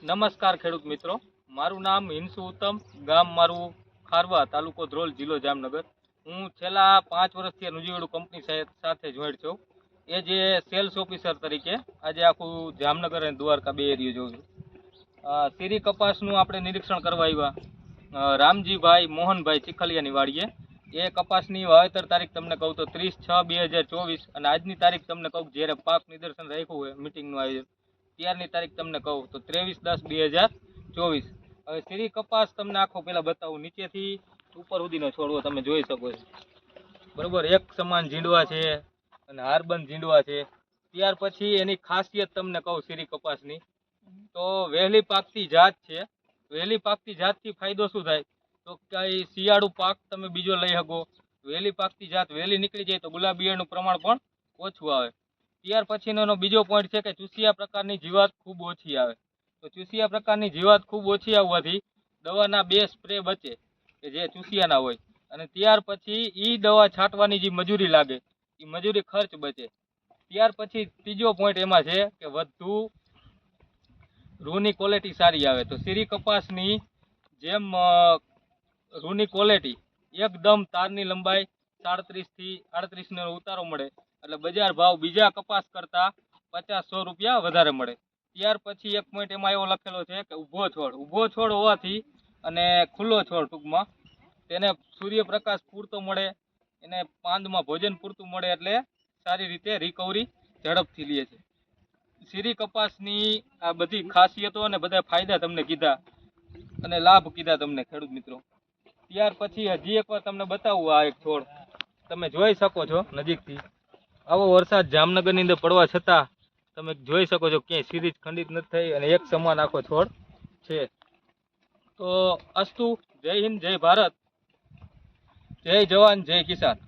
નમસ્કાર ખેડૂત મિત્રો, મારું નામ હિંસુ ઉત્તમ, ગામ મારું ખારવા, તાલુકો ધ્રોલ, જિલ્લો જામનગર. હું છેલ્લા 5 વર્ષથી નુજીવેડુ કંપની સાથે જોઈન્ટ છું. એ જે સેલ્સ ઓફિસર તરીકે આજે આખું જામનગર અને દ્વારકા બે એરિયો જોઉં છું. સીરી કપાસનું આપણે નિરીક્ષણ કરવા આવ્યા રામજીભાઈ મોહનભાઈ ચીખલિયાની વાડીએ. એ કપાસની વાવેતર તારીખ તમને કહું તો 30/6/2024 અને આજની તારીખ તમને કહું જ્યારે પાક નિદર્શન રાખ્યું હોય મિટિંગનું આયોજન ત્યારની તારીખ તમને કહું તો 23/10/2024. હવે સીરી કપાસ તમને આખો પહેલાં બતાવું, નીચેથી ઉપર સુધીનો છોડવો તમે જોઈ શકો છો. બરોબર, એક સમાન ઝીંડવા છે અને હારબંધ ઝીંડવા છે. ત્યાર પછી એની ખાસિયત તમને કહું સીરી કપાસની તો વહેલી પાકતી જાત છે. વહેલી પાકતી જાતથી ફાયદો શું થાય તો કઈ શિયાળુ પાક તમે બીજો લઈ શકો. વહેલી પાકતી જાત વહેલી નીકળી જાય તો ગુલાબી ઈયળનું પ્રમાણ પણ ઓછું આવે. ત્યાર પછીનો એનો બીજો પોઈન્ટ છે કે ચૂસિયા પ્રકારની જીવાત ખૂબ ઓછી આવે. તો ચૂસિયા પ્રકારની જીવાત ખૂબ ઓછી આવવાથી દવાના 2 સ્પ્રે બચે કે જે ચૂસિયાના હોય, અને ત્યાર પછી એ દવા છાંટવાની જે મજૂરી લાગે એ મજૂરી ખર્ચ બચે. ત્યાર પછી ત્રીજો પોઈન્ટ એમાં છે કે વધુ રૂની ક્વોલિટી સારી આવે. તો સીરી કપાસની જેમ રૂની ક્વોલિટી એકદમ તારની લંબાઈ 37 થી 38 નો ઉતારો મળે એટલે બજાર ભાવ બીજા કપાસ કરતા 50-100 રૂપિયા વધારે મળે. ત્યાર પછી એક પોઈન્ટ એમાં એવો લખેલો છે કે ઊભો છોડ હોવાથી અને ખુલ્લો છોડ ટૂંકમાં તેને સૂર્યપ્રકાશ પૂરતો મળે, એને પાંદમાં ભોજન પૂરતું મળે એટલે સારી રીતે રિકવરી ઝડપથી લે છે. સીરી કપાસની આ બધી ખાસિયતો અને બધા ફાયદા તમને કીધા અને લાભ કીધા તમને ખેડૂત મિત્રો. ત્યાર પછી હજી એકવાર તમને બતાવું, આ એક છોડ તમે જોઈ શકો છો નજીકથી. આવો વરસાદ જામનગરની અંદર પડવા છતાં તમે જોઈ શકો છો ક્યાંય સીરી ખંડિત નથી થઈ અને એક સમાન આખો છોડ છે. તો અસ્તુ, જય હિન્દ, જય ભારત, જય જવાન, જય કિસાન.